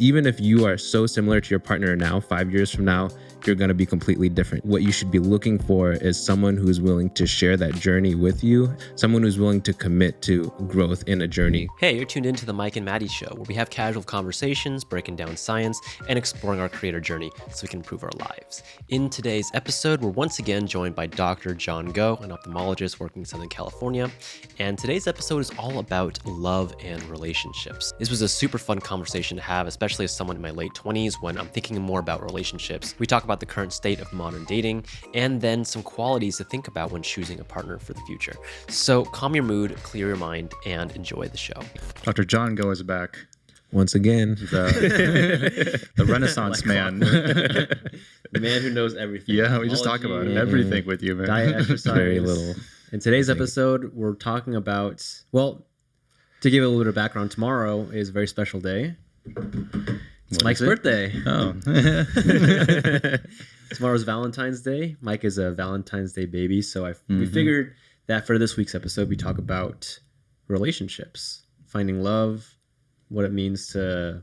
Even if you are so similar to your partner now, 5 years from now, you're going to be completely different. What you should be looking for is someone who's willing to share that journey with you, someone who's willing to commit to growth in a journey. Hey, you're tuned into the Mike and Maddie Show, where we have casual conversations, breaking down science, and exploring our creator journey so we can improve our lives. In today's episode, we're once again joined by Dr. Jon Go, an ophthalmologist working in Southern California. And today's episode is all about love and relationships. This was a super fun conversation to have, especially as someone in my late 20s when I'm thinking more about relationships. We talk about the current state of modern dating and then some qualities to think about when choosing a partner for the future. So calm your mood, clear your mind, and enjoy the show. Dr. Jon Go is back. Once again, The Renaissance man. The man who knows everything. Yeah, we just talk about everything with you, man. Diet, exercise. very little. In today's episode, we're talking about, well, to give a little bit of background, tomorrow is a very special day. It's Mike's birthday. Oh. Tomorrow's Valentine's Day. Mike is a Valentine's Day baby, so we figured that for this week's episode, we talk about relationships, finding love, what it means to,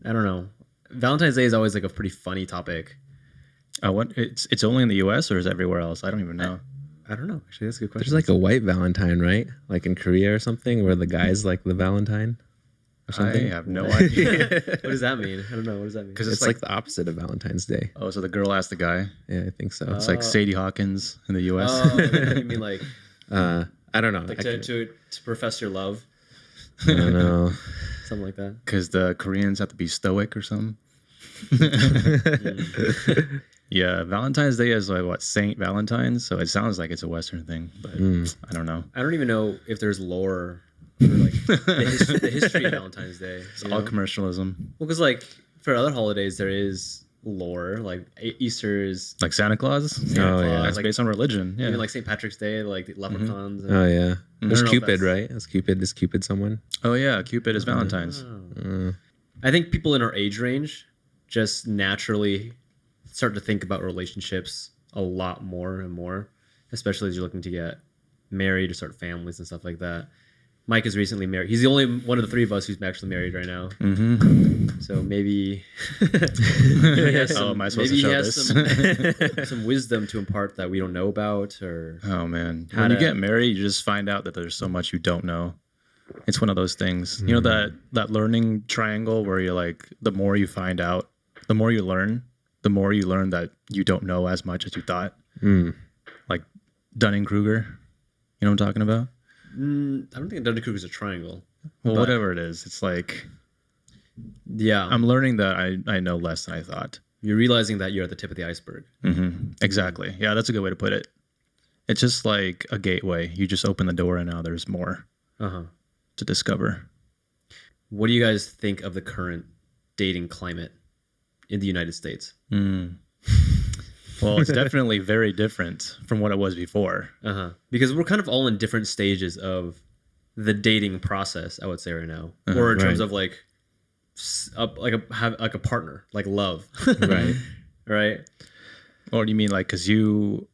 I don't know. Valentine's Day is always like a pretty funny topic. What? It's only in the U.S. or is it everywhere else? I don't even know. I don't know. Actually, that's a good question. There's like a white Valentine, right? Like in Korea or something, where the guy's like the Valentine or something. I have no idea. What does that mean? I don't know. What does that mean? Because It's like the opposite of Valentine's Day. oh, so the girl asked the guy. Yeah, I think so. It's like Sadie Hawkins in the U.S. Oh, you mean like I don't know. like I to profess your love, don't know. something like that. Because the Koreans have to be stoic or something. Yeah, Valentine's Day is like what, Saint Valentine's, so it sounds like it's a Western thing, but I don't know. I don't even know if there's lore for like the history of Valentine's Day. It's all commercialism. Well, because like for other holidays there is lore. Like Easter is Like Santa Claus? Santa Claus, That's like, based on religion. Yeah. even like St. Patrick's Day, like the leprechauns. And, Oh yeah. There's know if Cupid, that's- right? Is Cupid someone? Oh yeah, Cupid is Valentine's. I think people in our age range just naturally start to think about relationships a lot more and more, especially as you're looking to get married or start families and stuff like that. Mike is recently married. He's the only one of the three of us who's actually married right now. So maybe he has some, am I supposed maybe to he show has this? some wisdom to impart that we don't know about. Or Oh man, How when you to- get married, you just find out that there's so much you don't know. It's one of those things. You know that learning triangle where you're like, the more you find out, the more you learn that you don't know as much as you thought. Like Dunning-Kruger. You know what I'm talking about? I don't think Dunning-Kruger is a triangle. Well, But- whatever it is, it's like Yeah, I'm learning that I know less than I thought. you're realizing that you're at the tip of the iceberg. Exactly. Yeah, that's a good way to put it. It's just like a gateway. You just open the door and now there's more to discover. What do you guys think of the current dating climate in the United States? Well, it's definitely very different from what it was before. Because we're kind of all in different stages of the dating process, I would say right now, or in terms of like a partner, like love, Right. right? Or do you mean like because you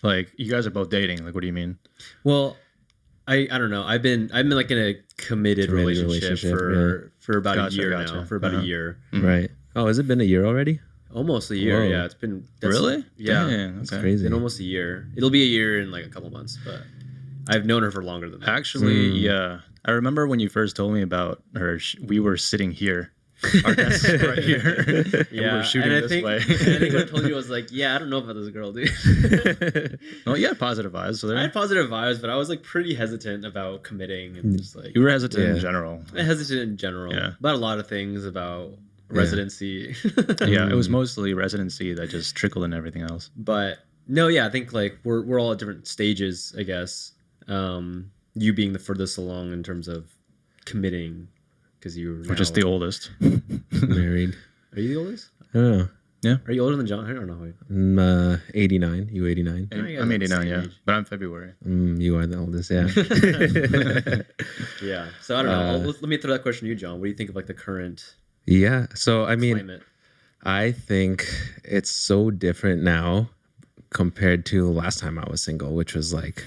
guys are both dating? Like, what do you mean? Well, I don't know. I've been like in a committed relationship for about a year now. For about a year, Right. Oh, has it been a year already? almost a year. Whoa. Yeah, it's been Really? Yeah, Dang, That's okay. crazy. been almost a year. It'll be a year in like a couple months, but I've known her for longer than that. Actually, yeah. I remember when you first told me about her. We were sitting here. Our desks right here. And we were shooting and I this think, way. and I think what I told you was like, yeah, I don't know about this girl, dude. Oh, you had positive vibes. So I there. had positive vibes, but I was like pretty hesitant about committing and just like You were hesitant in general. hesitant in general about a lot of things about residency. Yeah, it was mostly residency that just trickled in everything else. But no, yeah, I think like we're all at different stages, I guess. You being the furthest along in terms of committing, because you were Just the oldest. Married. Are you the oldest? I don't know. Yeah. Are you older than John? I don't know. I'm 89. You 89? Yeah, you guys I'm are 89, the yeah. same age. But I'm February. You are the oldest, yeah. Yeah. So I don't know. Let me throw that question to you, John. What do you think of like the current Yeah. So, I mean, climate? I think it's so different now compared to last time I was single, which was like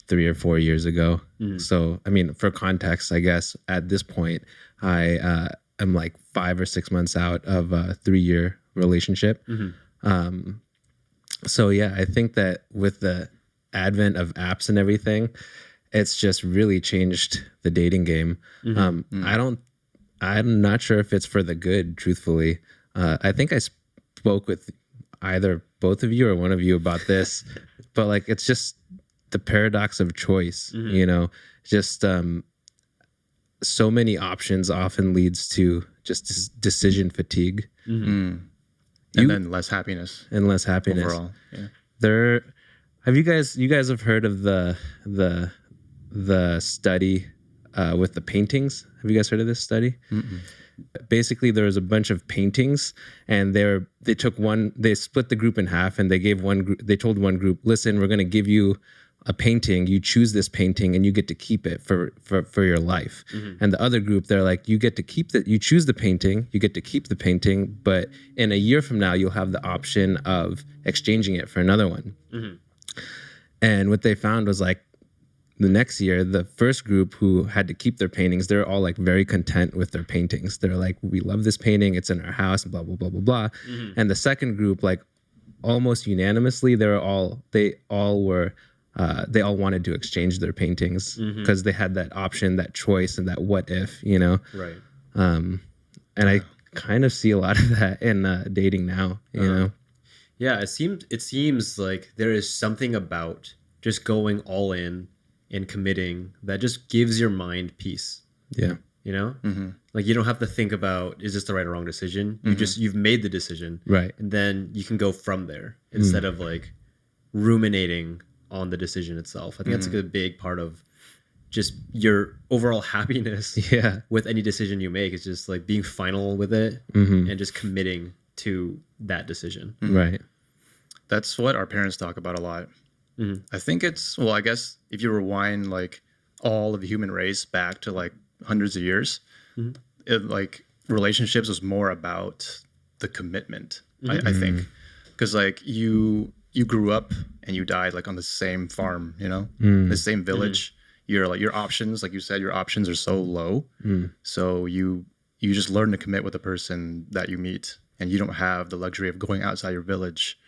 3 or 4 years ago. So, I mean, for context, I guess at this point, I am like 5 or 6 months out of a 3-year relationship. So yeah, I think that with the advent of apps and everything, it's just really changed the dating game. I'm not sure if it's for the good, truthfully. I think I spoke with either both of you or one of you about this, but like, it's just the paradox of choice, just so many options often leads to just decision fatigue. And then less happiness overall. Yeah. You guys have heard of the study with the paintings? Have you guys heard of this study? Basically, there was a bunch of paintings, and they split the group in half, and they told one group, listen, we're going to give you a painting, you choose this painting and you get to keep it for your life. And the other group, they're like, you choose the painting, you get to keep the painting, but in a year from now, you'll have the option of exchanging it for another one. And what they found was like, the next year, the first group who had to keep their paintings, they're all like very content with their paintings. They're like, we love this painting, it's in our house, blah, blah, blah, blah, blah. And the second group, like almost unanimously, they all wanted to exchange their paintings because they had that option, that choice, and that what if, Right. And I kind of see a lot of that in dating now, you know? Yeah, it seems like there is something about just going all in and committing that just gives your mind peace. Yeah. Like you don't have to think about, is this the right or wrong decision? You've made the decision. Right. And then you can go from there instead of like ruminating on the decision itself. I think that's a good big part of just your overall happiness with any decision you make. Is just like being final with it and just committing to that decision. Right. That's what our parents talk about a lot. I think I guess if you rewind like all of the human race back to like hundreds of years, like relationships was more about the commitment, I think. Because like you grew up and you died like on the same farm, the same village. You're like, your options, like you said, your options are so low. So you just learn to commit with the person that you meet, and you don't have the luxury of going outside your village,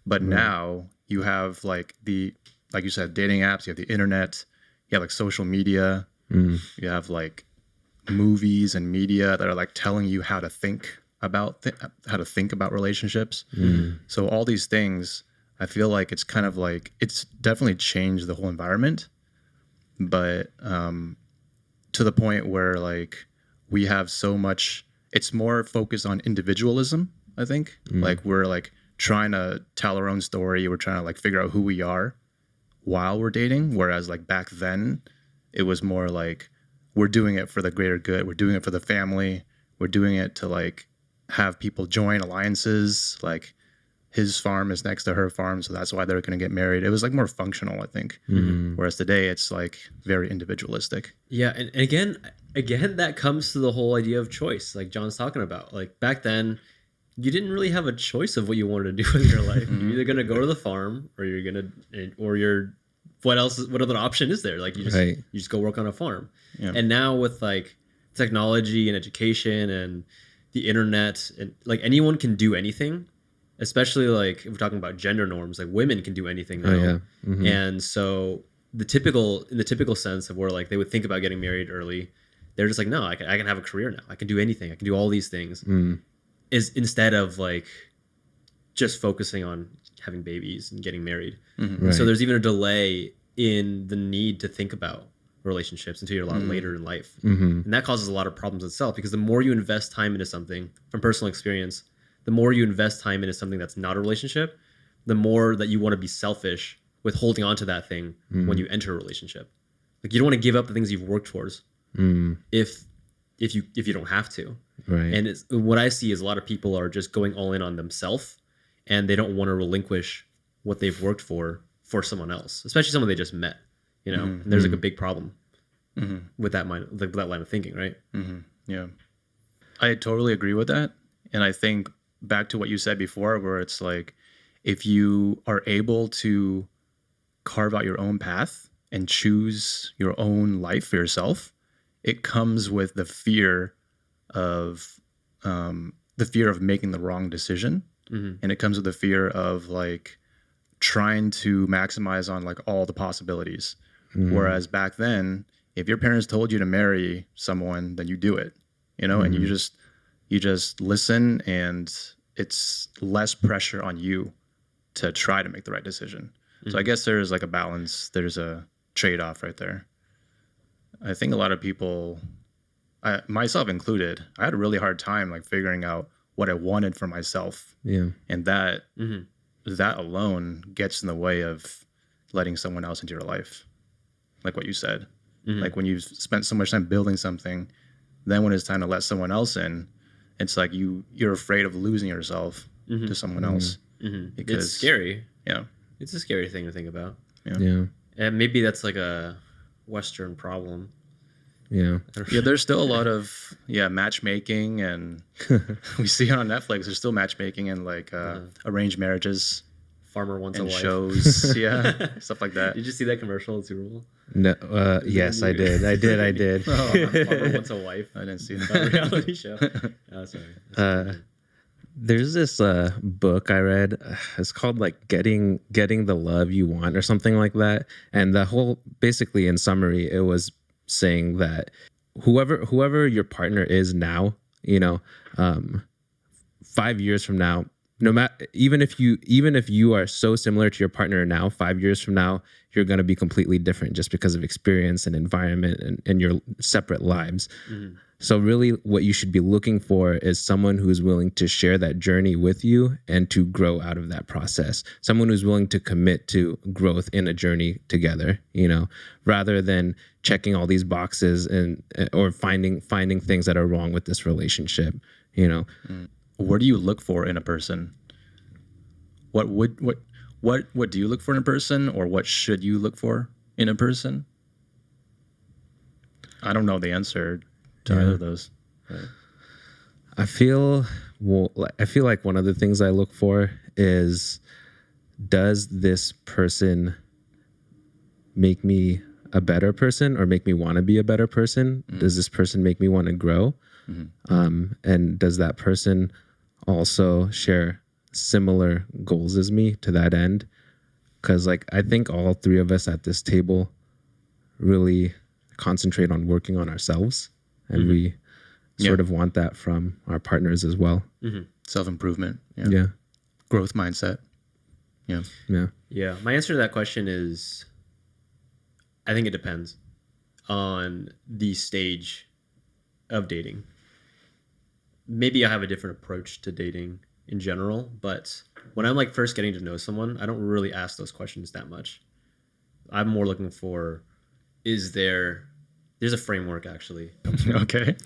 But now you have like you said, dating apps, you have the internet, you have like social media, you have like movies and media that are like telling you how to think about relationships. So all these things, I feel like it's kind of like, it's definitely changed the whole environment, but to the point where like we have so much, it's more focused on individualism, I think. Like we're like trying to tell our own story. We're trying to like figure out who we are while we're dating. Whereas like back then it was more like, we're doing it for the greater good. We're doing it for the family. We're doing it to like have people join alliances. Like his farm is next to her farm, so that's why they're going to get married. It was like more functional, I think. Whereas today it's like very individualistic. Yeah. And again, that comes to the whole idea of choice, like John's talking about. Like back then, you didn't really have a choice of what you wanted to do with your life. You're either going to go to the farm what other option is there? Like you just go work on a farm. Yeah. And now with like technology and education and the internet, and like anyone can do anything, especially like if we're talking about gender norms, like women can do anything now. And so in the typical sense of where like they would think about getting married early, they're just like, no, I can have a career now. I can do anything. I can do all these things. Is instead of like just focusing on having babies and getting married. Right. So there's even a delay in the need to think about relationships until you're a lot later in life. And that causes a lot of problems itself, because the more you invest time into something, from personal experience, the more you invest time into something that's not a relationship, the more that you want to be selfish with holding on to that thing when you enter a relationship. Like you don't want to give up the things you've worked towards if you don't have to. Right. And what I see is a lot of people are just going all in on themselves, and they don't want to relinquish what they've worked for someone else, especially someone they just met. And there's like a big problem with that line of thinking, right? Yeah, I totally agree with that. And I think back to what you said before, where it's like, if you are able to carve out your own path and choose your own life for yourself, it comes with the fear of the fear of making the wrong decision, and it comes with the fear of like trying to maximize on like all the possibilities. Whereas back then, if your parents told you to marry someone, then you do it, and you just listen, and it's less pressure on you to try to make the right decision. So I guess there's like a balance. There's a trade-off right there. I think a lot of people, myself included, I had a really hard time like figuring out what I wanted for myself. Yeah. And that alone gets in the way of letting someone else into your life. Like what you said. Like when you've spent so much time building something, then when it's time to let someone else in, it's like you're afraid of losing yourself to someone else. Because It's scary. Yeah. It's a scary thing to think about. Yeah. And maybe that's like a Western problem. Yeah. Yeah, there's still a lot of matchmaking, and we see it on Netflix. There's still matchmaking and like arranged marriages Farmer wants a and wife. shows, stuff like that. Did you see that commercial at Super Bowl? No. Yes, I did. I did. Farmer wants a wife. I didn't see A that. reality show. Oh, sorry. There's this book I read. It's called like getting the love you want or something like that. And the whole, basically in summary, it was saying that whoever your partner is now, 5 years from now, no matter, even if you are so similar to your partner now, 5 years from now, you're going to be completely different just because of experience and environment and your separate lives. So really what you should be looking for is someone who is willing to share that journey with you and to grow out of that process. Someone who's willing to commit to growth in a journey together, rather than checking all these boxes or finding things that are wrong with this relationship, What do you look for in a person? What do you look for in a person, or what should you look for in a person? I don't know the answer to either of those. Right. I feel like one of the things I look for is, does this person make me a better person or make me want to be a better person? Does this person make me want to grow? And does that person also share similar goals as me to that end? Because like I think all three of us at this table really concentrate on working on ourselves, and we sort of want that from our partners as well. Self-improvement. Yeah. Growth mindset. Yeah. Yeah. My answer to that question is, I think it depends on the stage of dating. Maybe I have a different approach to dating in general, but when I'm like first getting to know someone, I don't really ask those questions that much. I'm more looking for, there's a framework actually. Okay.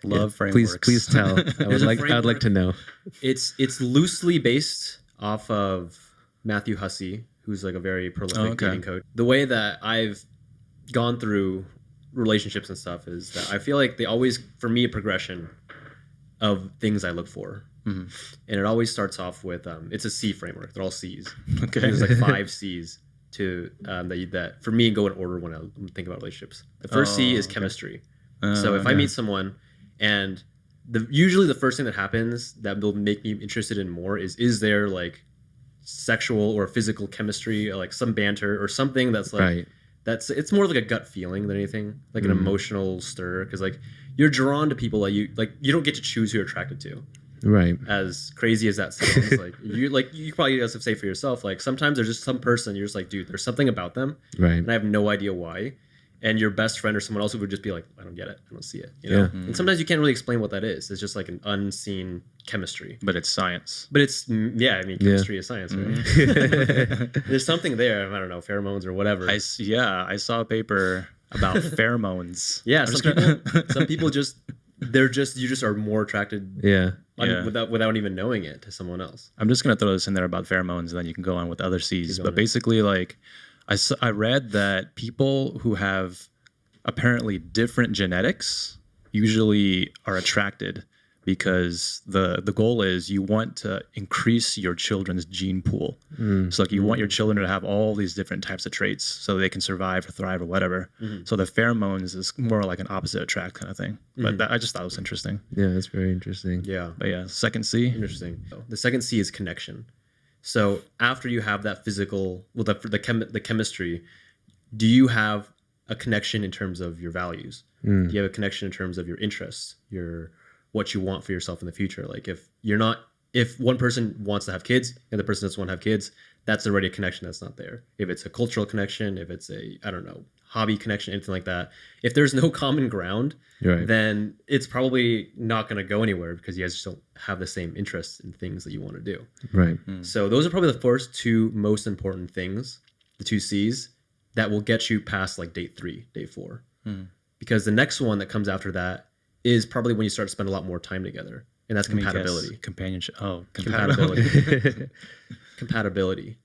Love frameworks. Please tell. I'd like to know. It's loosely based off of Matthew Hussey, who's like a very prolific dating coach. The way that I've gone through relationships and stuff is that I feel like they always, for me, a progression of things I look for. And it always starts off with, it's a C framework. They're all C's. Okay. There's like 5 C's to that for me go in order when I think about relationships. The first C is chemistry. So if I meet someone and usually the first thing that happens that will make me interested in more is there like sexual or physical chemistry, or like some banter or something that's like it's more like a gut feeling than anything, like an emotional stir, because like you're drawn to people that you don't get to choose who you're attracted to. Right. As crazy as that sounds, you probably have to say for yourself, like sometimes there's just some person you're just like, dude, there's something about them, right? And I have no idea why. And your best friend or someone else would just be like, I don't get it, I don't see it, And sometimes you can't really explain what that is. It's just like an unseen chemistry. But it's science. But it's chemistry is science, right? There's something there. I don't know, pheromones or whatever. I saw a paper about pheromones. Yeah, some people just you just are more attracted. Without even knowing it to someone else. I'm just gonna throw this in there about pheromones, and then you can go on with other C's. But basically, like I read that people who have apparently different genetics usually are attracted because the goal is you want to increase your children's gene pool. So like you want your children to have all these different types of traits so they can survive or thrive or whatever. So the pheromones is more like an opposite attract kind of thing. But I just thought it was interesting. Yeah, that's very interesting. Yeah. But yeah, second C. Interesting. The second C is connection. So after you have that physical, well, the chemistry, do you have a connection in terms of your values? Do you have a connection in terms of your interests, what you want for yourself in the future? Like if one person wants to have kids and the person doesn't want to have kids, that's already a connection that's not there. If it's a cultural connection, if it's a, I don't know, hobby connection, anything like that, if there's no common ground, then it's probably not going to go anywhere because you guys just don't have the same interests in things that you want to do. Right. So those are probably the first two most important things, the two C's, that will get you past like date 3, day 4. Because the next one that comes after that is probably when you start to spend a lot more time together. And that's compatibility. Companionship. Oh, compatibility. Compatibility.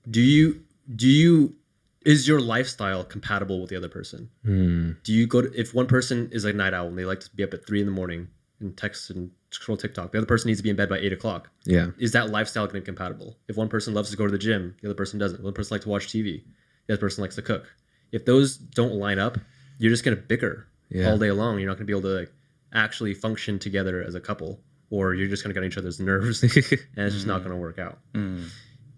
Is your lifestyle compatible with the other person? Do you if one person is a night owl and they like to be up at 3 a.m. and text and scroll TikTok, the other person needs to be in bed by 8 o'clock. Yeah. Is that lifestyle going to be compatible? If one person loves to go to the gym, the other person doesn't. One person likes to watch TV, the other person likes to cook. If those don't line up, you're just going to bicker all day long. You're not going to be able to like, actually function together as a couple, or you're just going to get on each other's nerves, and it's just not going to work out.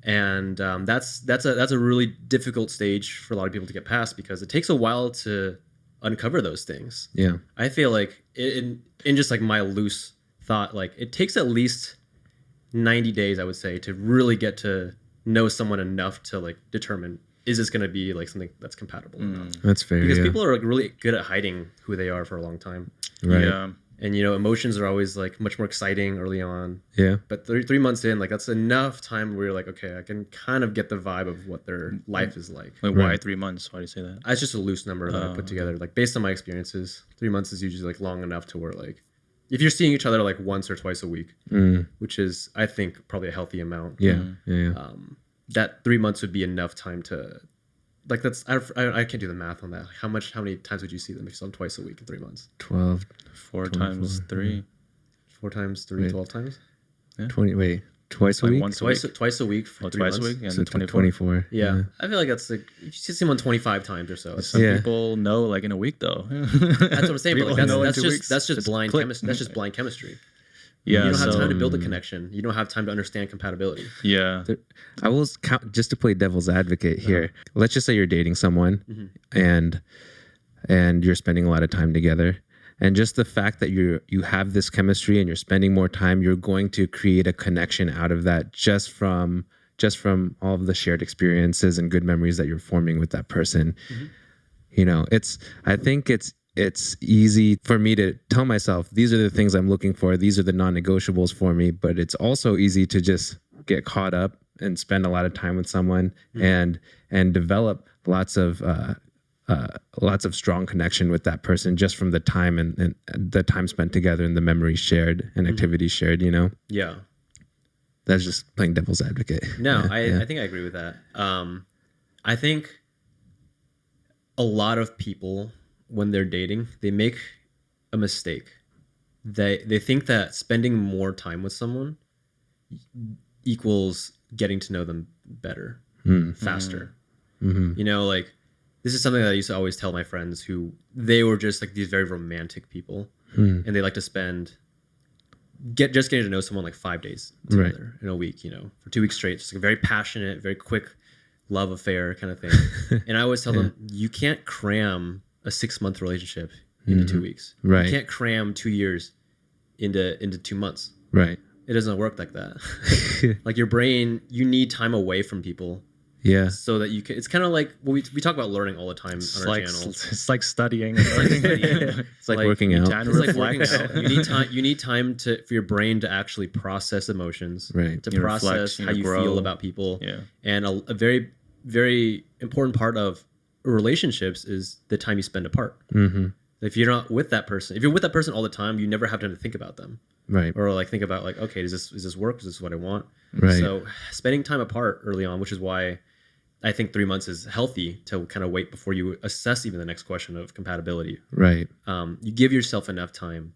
And that's a really difficult stage for a lot of people to get past because it takes a while to uncover those things. Yeah. I feel like in just like my loose thought, like it takes at least 90 days, I would say, to really get to know someone enough to like determine, is this going to be like something that's compatible or not? That's fair. Because people are like really good at hiding who they are for a long time. Right. Yeah. And, you know, emotions are always like much more exciting early on. Yeah. But 3 months in, like that's enough time where you're like, okay, I can kind of get the vibe of what their life is like. Like why 3 months? Why do you say that? It's just a loose number that I put together. Like based on my experiences, 3 months is usually like long enough to where like, if you're seeing each other like once or twice a week, which is, I think, probably a healthy amount. Yeah. That 3 months would be enough time to, like that's, I can't do the math on that. How many times would you see them if you saw them twice a week in 3 months? 12. 4 times 3. 4 times 3, Wait. 12 times? 20, wait, twice a Like week? once a week. Twice a week for 3 Twice months. a week and So 24. 24. Yeah. I feel like that's like, if you see someone 25 times or so. Some Yeah. people know like in a week though. That's what I'm saying. But People like, know in that's 2 just weeks. that's just blind click. chemistry. That's just blind chemistry. Yeah. You don't have so- time to build a connection. You don't have time to understand compatibility. Yeah. I will count just to play devil's advocate here. Let's just say you're dating someone and you're spending a lot of time together. And just the fact that you have this chemistry and you're spending more time, you're going to create a connection out of that just from all of the shared experiences and good memories that you're forming with that person. You know, I think it's easy for me to tell myself, these are the things I'm looking for. These are the non-negotiables for me. But it's also easy to just get caught up and spend a lot of time with someone and develop lots of strong connection with that person just from the time and the time spent together and the memories shared and activities shared, you know? Yeah. That's just playing devil's advocate. No, Yeah. I think I agree with that. I think a lot of people, when they're dating, they make a mistake. They think that spending more time with someone equals getting to know them better, faster. You know, like this is something that I used to always tell my friends who they were just like these very romantic people, and they like to spend just getting to know someone like 5 days together in a week, you know, for 2 weeks straight, just like a very passionate, very quick love affair kind of thing. And I always tell them, you can't cram a 6-month relationship into 2 weeks. Right. You can't cram 2 years into 2 months. Right. It doesn't work like that. Like your brain, you need time away from people Yeah. so that you can. It's kind of like we talk about learning all the time on our channel. It's like studying. It's like working out. time to It's like working reflect. out. You need time for your brain to actually process emotions, Right. to You process reflect, how you grow. feel about people. Yeah. And a very, very important part of relationships is the time you spend apart. If you're not with that person, if you're with that person all the time, you never have time to think about them. Right. Or like think about like, okay, is this work? Is this what I want? Right. So spending time apart early on, which is why I think 3 months is healthy to kind of wait before you assess even the next question of compatibility. Right. You give yourself enough time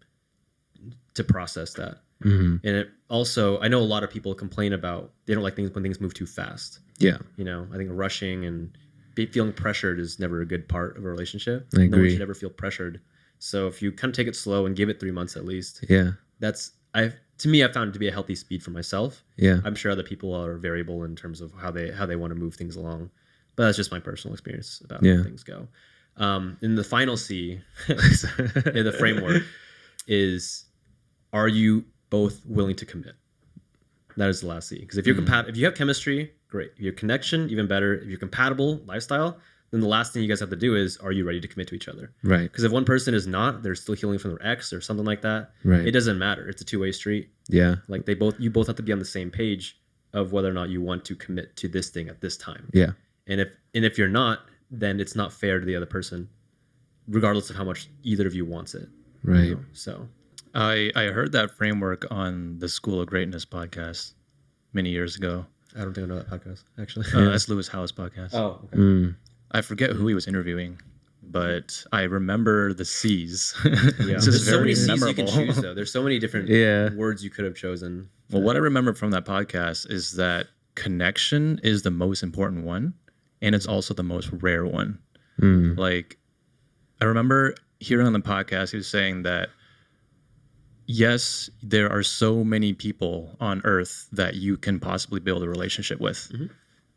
to process that. Mm-hmm. And it also, I know a lot of people complain about they don't like things when things move too fast. Yeah. You know, I think rushing and feeling pressured is never a good part of a relationship. I No one agree. should ever feel pressured. So if you kind of take it slow and give it 3 months at least, Yeah. to me, I found it to be a healthy speed for myself. Yeah. I'm sure other people are variable in terms of how they want to move things along, but that's just my personal experience about how things go. And the final C in the framework is, are you both willing to commit? That is the last C. Because if you're if you have chemistry, great. If you're connection, even better. If you're compatible lifestyle, then the last thing you guys have to do is, are you ready to commit to each other? Right. Because if one person is not, they're still healing from their ex or something like that. Right. It doesn't matter. It's a two-way street. Yeah. Like you both have to be on the same page of whether or not you want to commit to this thing at this time. Yeah. And if you're not, then it's not fair to the other person, regardless of how much either of you wants it. Right. You know? So I heard that framework on the School of Greatness podcast many years ago. I don't think I know that podcast, actually. That's Lewis Howes' podcast. Oh, okay. I forget who he was interviewing, but I remember the C's. Yeah. It's just There's so many very C's you memorable. can choose, though. There's so many different words you could have chosen. Well, what I remember from that podcast is that connection is the most important one, and it's also the most rare one. Like, I remember hearing on the podcast, he was saying that, yes, there are so many people on Earth that you can possibly build a relationship with.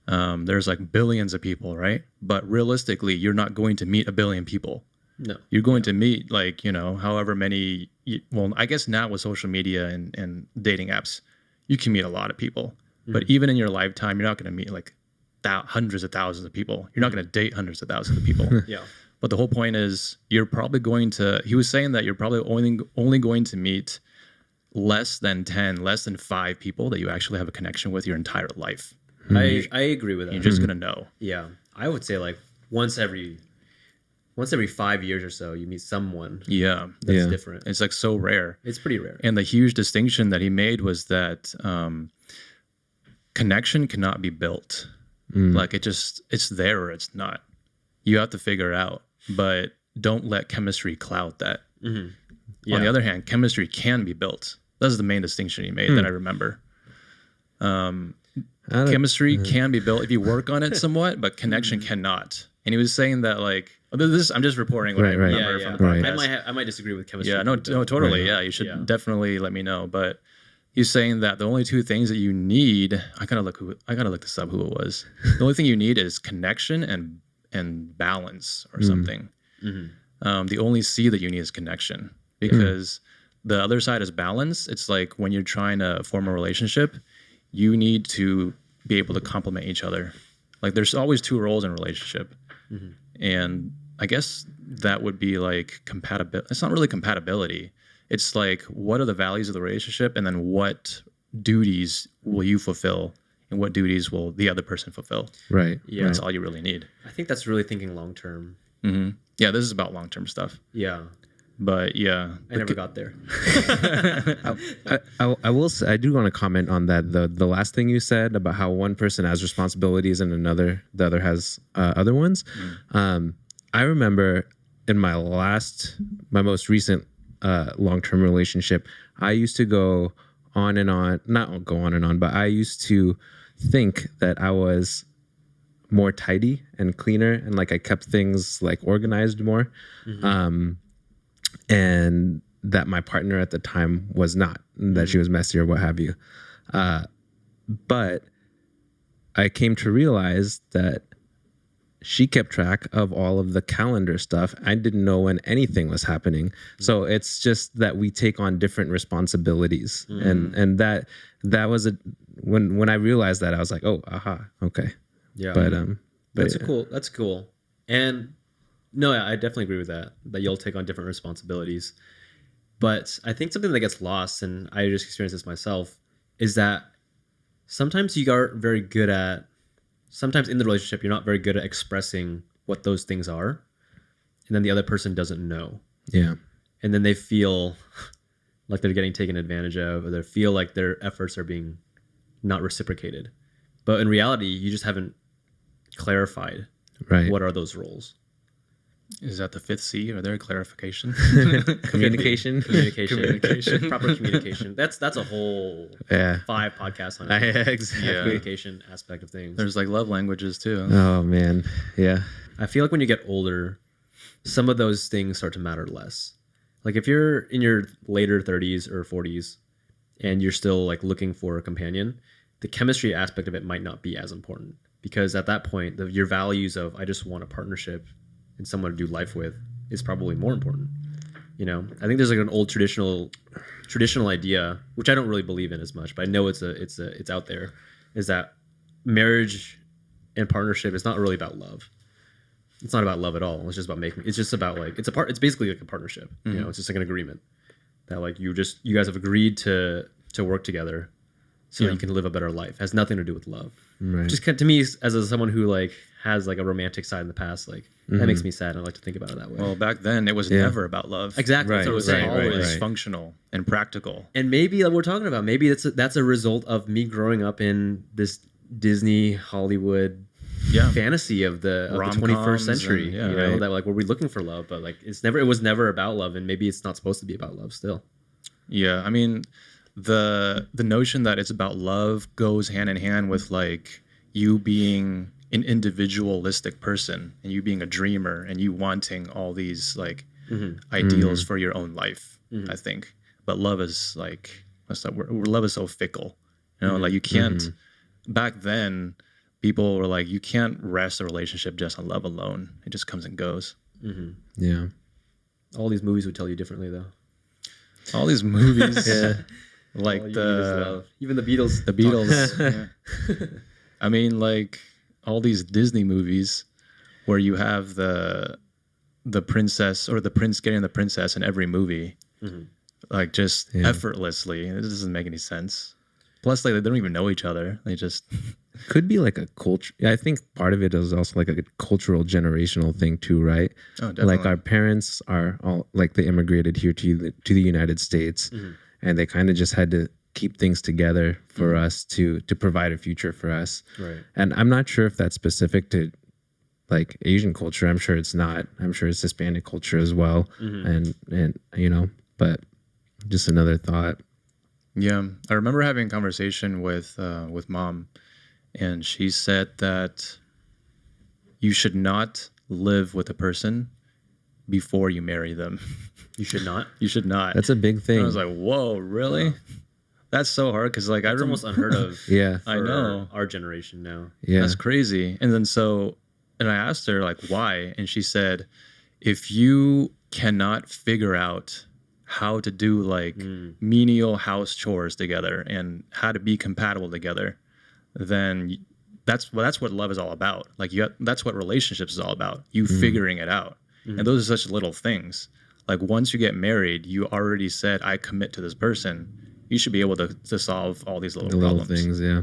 There's like billions of people, right? But realistically, you're not going to meet a billion people. No. You're going to meet like, however many, well, I guess now with social media and dating apps, you can meet a lot of people. But even in your lifetime, you're not going to meet like hundreds of thousands of people. You're not going to date hundreds of thousands of people. Yeah. But the whole point is, you're probably going to, he was saying that you're probably only going to meet less than 10, less than 5 people that you actually have a connection with your entire life. I agree with that. You're just going to know. Yeah. I would say like once every 5 years or so, you meet someone Yeah. that's different. It's like so rare. It's pretty rare. And the huge distinction that he made was that connection cannot be built. Like it's there or it's not. You have to figure it out, but don't let chemistry cloud that. Yeah. On the other hand, chemistry can be built. That's the main distinction he made that I remember. Chemistry can be built if you work on it somewhat, but connection cannot. And he was saying that like, this, I'm just reporting what I remember from the podcast. I might disagree with chemistry. Yeah, no, totally. Yeah, you should definitely let me know. But he's saying that the only two things that you need, I gotta look this up who it was. The only thing you need is connection and balance or something. The only C that you need is connection, because the other side is balance. It's like when you're trying to form a relationship, you need to be able to complement each other. Like there's always 2 roles in a relationship. And I guess that would be like compatibility. It's not really compatibility. It's like, what are the values of the relationship? And then what duties will you fulfill? And what duties will the other person fulfill? Right. Yeah. That's all you really need. I think that's really thinking long term. Yeah, this is about long-term stuff. Yeah. But yeah. I never got there. I will say, I do want to comment on that. The last thing you said about how one person has responsibilities and the other has other ones. I remember in my most recent long-term relationship, I used to go on and on, not go on and on, but I used to think that I was more tidy and cleaner, and like I kept things like organized more. And that my partner at the time was not, that she was messy or what have you. But I came to realize that she kept track of all of the calendar stuff. I didn't know when anything was happening. So it's just that we take on different responsibilities. And that was when I realized that, I was like, oh, aha, okay. Yeah. But that's cool. That's cool. And no, I definitely agree with that you'll take on different responsibilities. But I think something that gets lost, and I just experienced this myself, is that sometimes you aren't very good at, sometimes in the relationship, you're not very good at expressing what those things are. And then the other person doesn't know. Yeah. And then they feel like they're getting taken advantage of, or they feel like their efforts are being not reciprocated. But in reality, you just haven't clarified what are those roles. Is that the fifth C? Are there clarification? Communication. Communication. Proper communication. That's a whole Yeah. 5 podcasts on Exactly. communication aspect of things. There's like love languages too. Oh man. Yeah. I feel like when you get older, some of those things start to matter less. Like if you're in your later 30s or 40s and you're still like looking for a companion, the chemistry aspect of it might not be as important, because at that point, your values of I just want a partnership and someone to do life with is probably more important. You know, I think there's like an old traditional idea, which I don't really believe in as much, but I know it's out there, is that marriage and partnership is not really about love. It's not about love at all. It's just about it's just about like it's basically like a partnership. You know, it's just like an agreement that like you guys have agreed to work together so that you can live a better life. It has nothing to do with love. Right. Just to me, as someone who like has like a romantic side in the past, like that makes me sad. I like to think about it that way. Well, back then it was never about love. Exactly. Right, So it was right, always right. Functional and practical. And maybe like we're talking about, maybe that's a result of me growing up in this Disney Hollywood fantasy of the 21st century. And, you know, that like, were we looking for love? But like, it was never about love, and maybe it's not supposed to be about love still. Yeah, I mean, the notion that it's about love goes hand in hand with like you being an individualistic person and you being a dreamer and you wanting all these like ideals for your own life. I think, but love is like love is so fickle. You know, like you can't. Back then, people were like, you can't rest a relationship just on love alone. It just comes and goes. Yeah. All these movies would tell you differently, though. All these movies, like All you need is love. Even the Beatles. The Beatles. Yeah. I mean, like all these Disney movies where you have the princess or the prince getting the princess in every movie, like just effortlessly. It doesn't make any sense. Plus, like they don't even know each other. They just Could be like a culture. I think part of it is also like a cultural generational thing too, right? Oh, definitely. Like our parents are all like they immigrated here to the United States, and they kind of just had to keep things together for us to provide a future for us. Right. And I'm not sure if that's specific to like Asian culture. I'm sure it's not. I'm sure it's Hispanic culture as well. And you know, but just another thought. Yeah, I remember having a conversation with mom, and she said that you should not live with a person before you marry them. You should not. You should not. That's a big thing. And I was like, whoa, really? That's so hard because like It's almost unheard of. Yeah. For I know. our generation now. Yeah. That's crazy. And then and I asked her like why, and she said, if you cannot figure out how to do like menial house chores together and how to be compatible together, then that's what love is all about. Like that's what relationships is all about. You figuring it out. And those are such little things. Like once you get married, you already said, I commit to this person. You should be able to solve all these little problems. things. Yeah.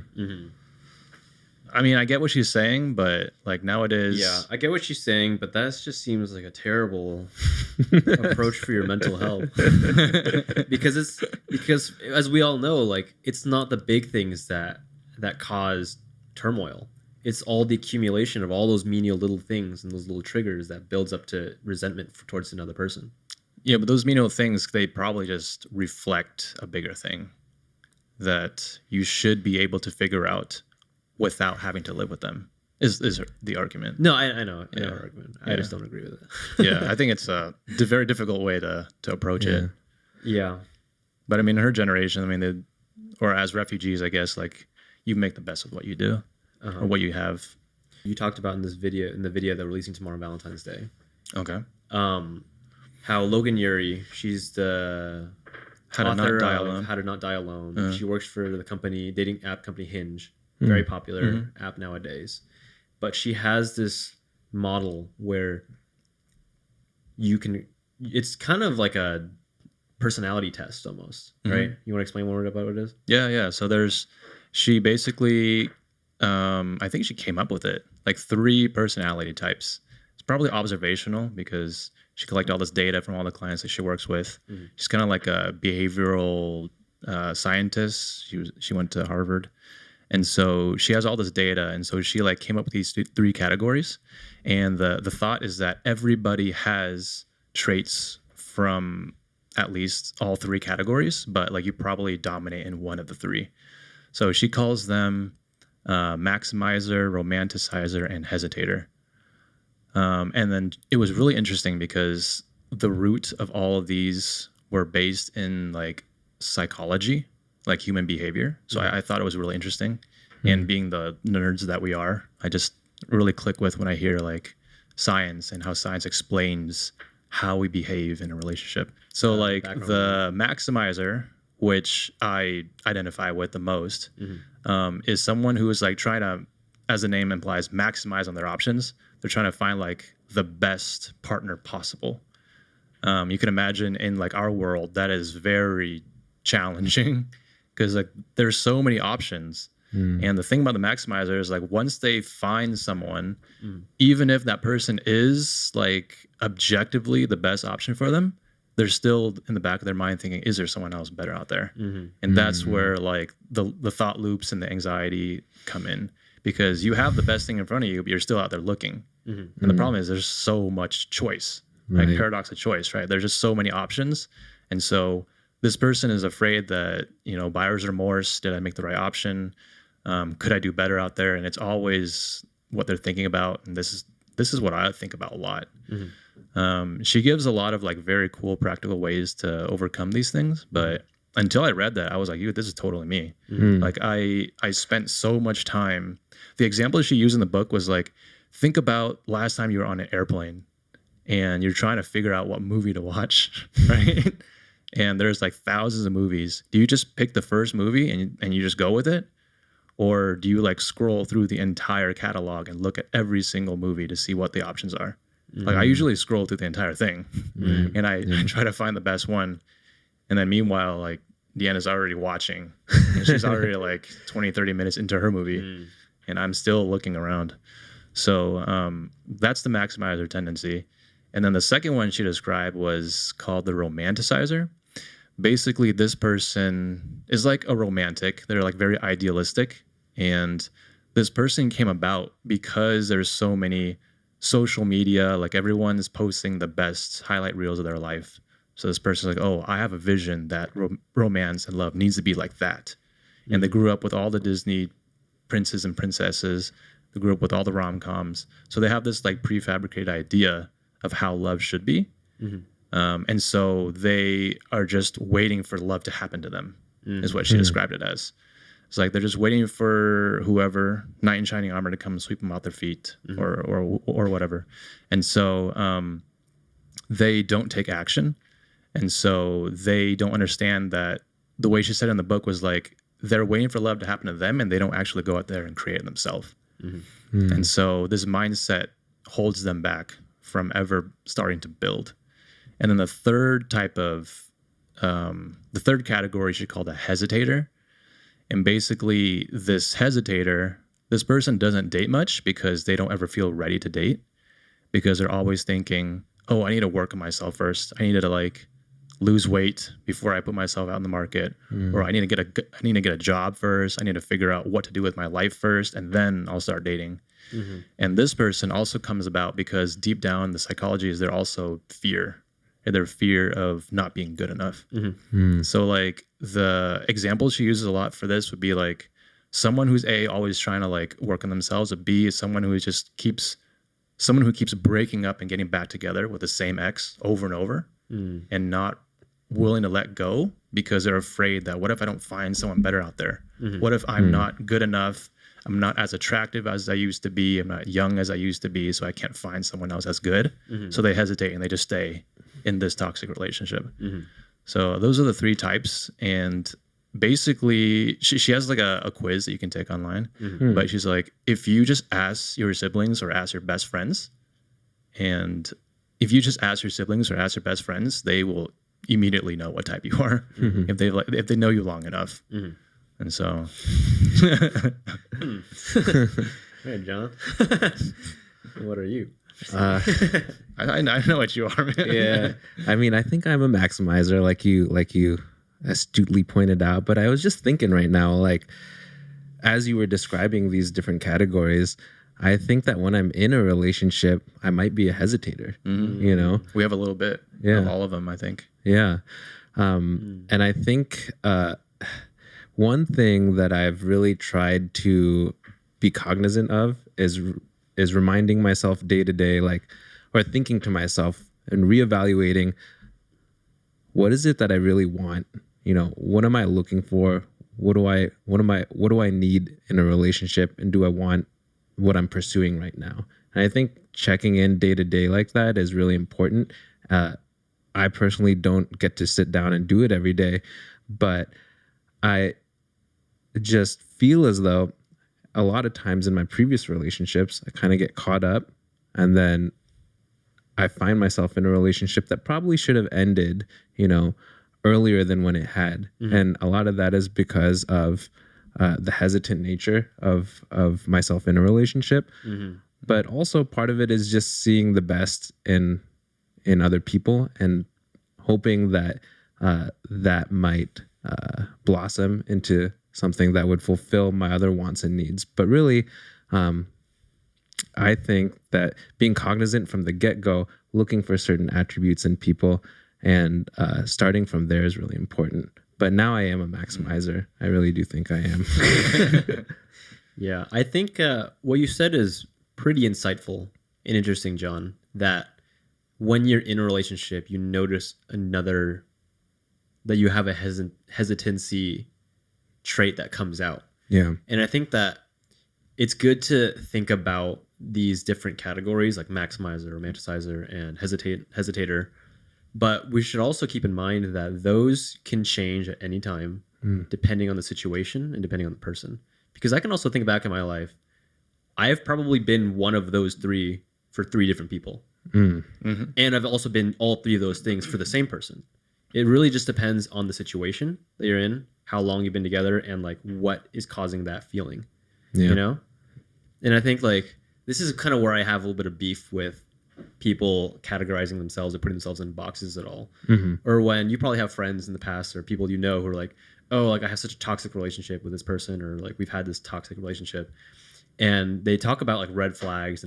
I mean, I get what she's saying, but like nowadays, Yeah, I get what she's saying, but that just seems like a terrible approach for your mental health. because as we all know, like it's not the big things that cause turmoil. It's all the accumulation of all those menial little things and those little triggers that builds up to resentment towards another person. Yeah, but those menial things, they probably just reflect a bigger thing that you should be able to figure out without having to live with them, is the argument. No, I know. I know Yeah. her argument. I just don't agree with it. Yeah, I think it's a very difficult way to approach it. Yeah. But I mean, her generation, I mean, or as refugees, I guess, like you make the best of what you do or what you have. You talked about in the video that we're releasing tomorrow, Valentine's Day, Okay. how Logan Yuri, she's the How to Not author Die of Alone. How to Not Die Alone. She works for the dating app company Hinge, very popular app nowadays. But she has this model where it's kind of like a personality test almost, right? You want to explain one word about what it is? Yeah. So she basically, I think she came up with it, like 3 personality types. It's probably observational because she collected all this data from all the clients that she works with. She's kind of like a behavioral scientist. She went to Harvard. And so she has all this data, and so she like came up with these three categories. And the thought is that everybody has traits from at least all three categories, but like you probably dominate in one of the three. So she calls them maximizer, romanticizer, and hesitator. And then it was really interesting because the root of all of these were based in like psychology, like human behavior. So I thought it was really interesting. And being the nerds that we are, I just really click with when I hear like science and how science explains how we behave in a relationship. So like the maximizer, which I identify with the most, is someone who is like trying to, as the name implies, maximize on their options. They're trying to find like the best partner possible. You can imagine in like our world that is very challenging because like there's so many options. And the thing about the maximizer is like once they find someone, even if that person is like objectively the best option for them, they're still in the back of their mind thinking, is there someone else better out there? And that's where like the thought loops and the anxiety come in, because you have the best thing in front of you, but you're still out there looking. And the problem is there's so much choice, like paradox of choice, right? There's just so many options. And so this person is afraid that, you know, buyer's remorse, did I make the right option? Could I do better out there? And it's always what they're thinking about. And this is what I think about a lot. She gives a lot of like very cool practical ways to overcome these things. But until I read that, I was like, this is totally me. Like I spent so much time. The example she used in the book was like, think about last time you were on an airplane and you're trying to figure out what movie to watch, right? And there's like thousands of movies. Do you just pick the first movie and you just go with it? Or do you like scroll through the entire catalog and look at every single movie to see what the options are? Like I usually scroll through the entire thing and I try to find the best one. And then meanwhile, like Deanna's already watching and she's already like 20, 30 minutes into her movie and I'm still looking around. So that's the maximizer tendency. And then the second one she described was called the romanticizer. Basically, this person is like a romantic. They're like very idealistic. And this person came about because there's so many social media, like everyone is posting the best highlight reels of their life. So this person's like, oh, I have a vision that romance and love needs to be like that. And they grew up with all the Disney princes and princesses. They grew up with all the rom-coms. So they have this like prefabricated idea of how love should be. And so they are just waiting for love to happen to them, is what she described it as. It's like they're just waiting for whoever, knight in shining armor, to come and sweep them out their feet or whatever. And so they don't take action. And so they don't understand that the way she said it in the book was like they're waiting for love to happen to them and they don't actually go out there and create it themselves. And so this mindset holds them back from ever starting to build. And then the third type of, the third category she called a hesitator. And basically this hesitator, this person doesn't date much because they don't ever feel ready to date, because they're always thinking, oh, I need to work on myself first. I need to like lose weight before I put myself out in the market, or I need to get a job first. I need to figure out what to do with my life first, and then I'll start dating. And this person also comes about because deep down the psychology is they're also fear. Their fear of not being good enough. So like the example she uses a lot for this would be like someone who's A, always trying to like work on themselves, or B, is someone who keeps breaking up and getting back together with the same ex over and over and not willing to let go because they're afraid that what if I don't find someone better out there? What if I'm not good enough? I'm not as attractive as I used to be. I'm not young as I used to be, so I can't find someone else as good. So they hesitate and they just stay in this toxic relationship. So those are the three types. And basically she has like a quiz that you can take online, but she's like, if you just ask your siblings or ask your best friends, and if you just ask your siblings or ask your best friends, they will immediately know what type you are if they know you long enough. And so Hey, John. What are you? I know what you are, man. Yeah. I mean, I think I'm a maximizer, like you astutely pointed out, but I was just thinking right now, like, as you were describing these different categories, I think that when I'm in a relationship, I might be a hesitator. You know, We have a little bit of all of them, I think. yeah. And I think one thing that I've really tried to be cognizant of is reminding myself day to day, like, or thinking to myself and reevaluating, what is it that I really want? You know, what am I looking for? What do I need in a relationship? And do I want what I'm pursuing right now? And I think checking in day to day like that is really important. I personally don't get to sit down and do it every day, but I just feel as though a lot of times in my previous relationships, I kind of get caught up, and then I find myself in a relationship that probably should have ended, you know, earlier than when it had. And a lot of that is because of the hesitant nature of myself in a relationship. But also part of it is just seeing the best in other people and hoping that that might blossom into something that would fulfill my other wants and needs. But really, I think that being cognizant from the get-go, looking for certain attributes in people, and starting from there is really important. But now I am a maximizer. I really do think I am. Yeah, I think what you said is pretty insightful and interesting, John, that when you're in a relationship, you notice that you have a hesitancy trait that comes out. Yeah. And I think that it's good to think about these different categories like maximizer, romanticizer, and hesitator. But we should also keep in mind that those can change at any time, depending on the situation and depending on the person. Because I can also think back in my life, I have probably been one of those three for three different people. And I've also been all three of those things for the same person. It really just depends on the situation that you're in, how long you've been together, and like what is causing that feeling, you know? And I think like this is kind of where I have a little bit of beef with people categorizing themselves or putting themselves in boxes at all. Or when you probably have friends in the past or people you know who are like, oh, like I have such a toxic relationship with this person, or like we've had this toxic relationship, and they talk about like red flags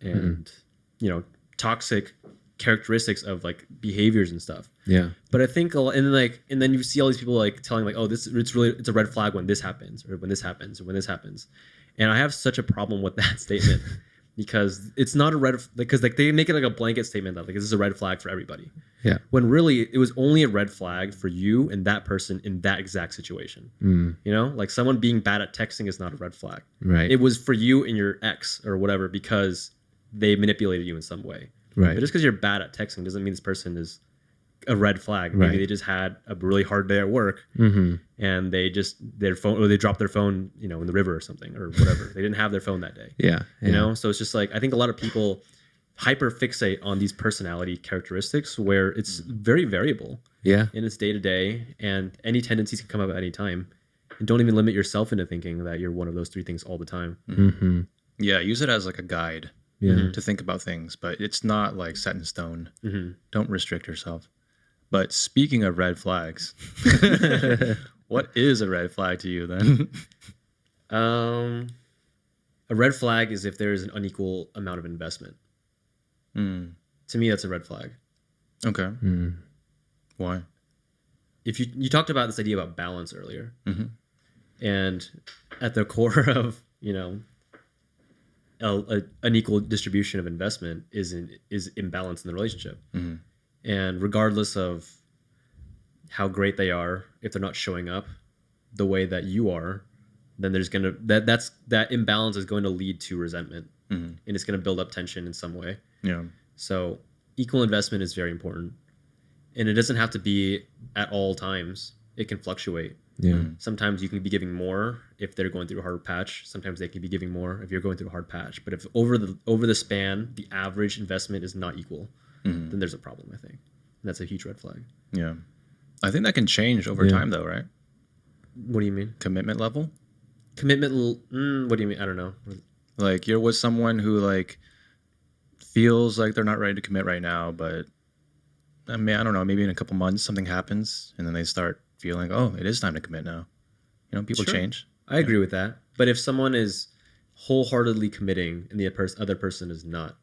and you know, toxic characteristics of like behaviors and stuff. Yeah. But I think and then you see all these people like telling like, oh, it's a red flag when this happens, or when this happens, or when this happens. And I have such a problem with that statement because it's not a because like they make it like a blanket statement that like this is a red flag for everybody. Yeah. When really it was only a red flag for you and that person in that exact situation. You know, like someone being bad at texting is not a red flag. Right. It was for you and your ex or whatever because they manipulated you in some way. Right. But just because you're bad at texting doesn't mean this person is a red flag. Maybe they just had a really hard day at work and they dropped their phone, you know, in the river or something or whatever. They didn't have their phone that day. Yeah. You know, so it's just like I think a lot of people hyper fixate on these personality characteristics where it's very variable. Yeah. In its day to day, and any tendencies can come up at any time. And don't even limit yourself into thinking that you're one of those three things all the time. Yeah, use it as like a guide to think about things, but it's not like set in stone. Don't restrict yourself. But speaking of red flags, what is a red flag to you then? A red flag is if there is an unequal amount of investment. To me, that's a red flag. Okay. Why? If you talked about this idea about balance earlier, and at the core of, you know, an equal distribution of investment is imbalance in the relationship. And regardless of how great they are, if they're not showing up the way that you are, then there's gonna that imbalance is going to lead to resentment, and it's going to build up tension in some way. Yeah. So equal investment is very important, and it doesn't have to be at all times. It can fluctuate. Yeah. Sometimes you can be giving more if they're going through a hard patch. Sometimes they can be giving more if you're going through a hard patch. But if over the span, the average investment is not equal, then there's a problem, I think. And that's a huge red flag. Yeah. I think that can change over time though, right? What do you mean? Commitment level? Commitment, what do you mean? I don't know. Like you're with someone who like feels like they're not ready to commit right now, but I mean, I don't know, maybe in a couple months something happens and then they start feeling, oh, it is time to commit now. You know, people change. I agree with that. But if someone is wholeheartedly committing and the other person is not,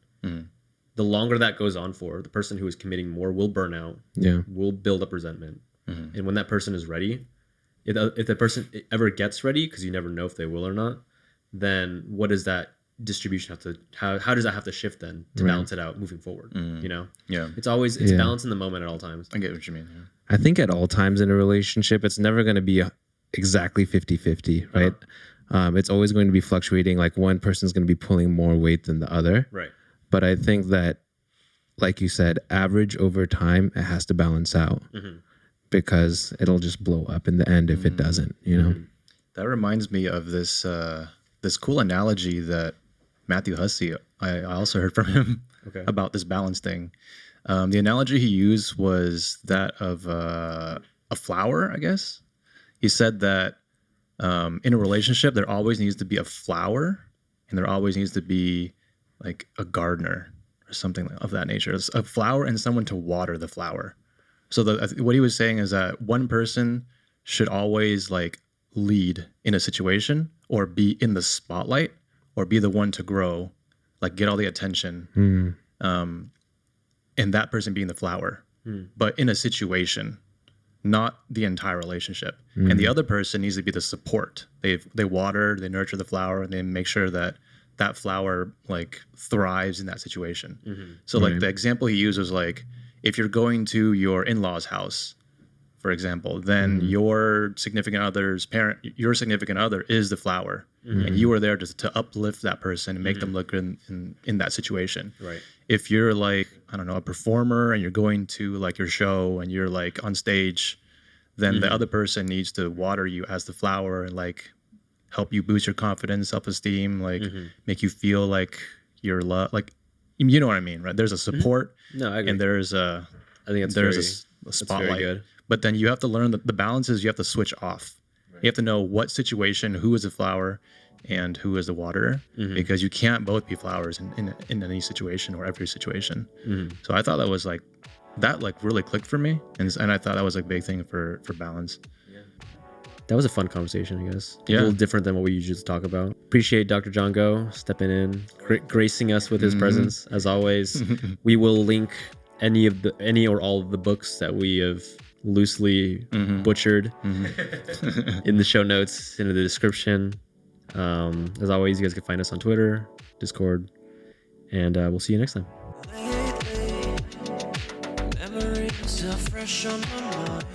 the longer that goes on for, the person who is committing more will burn out, will build up resentment. And when that person is ready, if the person ever gets ready, because you never know if they will or not, then what does that distribution have to, how does that have to shift then to balance it out moving forward? You know? Yeah. It's balance in the moment at all times. I get what you mean. Yeah. I think at all times in a relationship, it's never going to be exactly 50-50, right? It's always going to be fluctuating. Like one person's going to be pulling more weight than the other. Right. But I think that, like you said, average over time, it has to balance out because it'll just blow up in the end if it doesn't, you know? That reminds me of this this cool analogy that Matthew Hussey, I also heard from him about this balance thing. The analogy he used was that of a flower, I guess. He said that in a relationship, there always needs to be a flower and there always needs to be like a gardener or something of that nature. It's a flower and someone to water the flower. So what he was saying is that one person should always like lead in a situation or be in the spotlight or be the one to grow, like get all the attention. And that person being the flower, but in a situation, not the entire relationship. And the other person needs to be the support. They water, they nurture the flower, and they make sure that that flower like thrives in that situation. So like the example he used was like, if you're going to your in-laws' house, for example, then your significant other's parent, your significant other is the flower, and you are there to uplift that person and make them look good in that situation. Right. If you're like, I don't know, a performer and you're going to like your show and you're like on stage, then the other person needs to water you as the flower and like help you boost your confidence, self-esteem, like make you feel like you're loved. Like, you know what I mean, right? There's a support, No, I agree. and there's a spotlight. Good. But then you have to learn that the balance is you have to switch off. You have to know what situation, who is the flower and who is the waterer, because you can't both be flowers in any situation or every situation. So I thought that was like, that like really clicked for me. And I thought that was a big thing for balance. That was a fun conversation, I guess. Yeah. A little different than what we usually talk about. Appreciate Dr. Jon Go stepping in, gracing us with his presence, as always. We will link any or all of the books that we have loosely butchered in the show notes, in the description. As always, you guys can find us on Twitter, Discord, and we'll see you next time. Memories are fresh on my mind.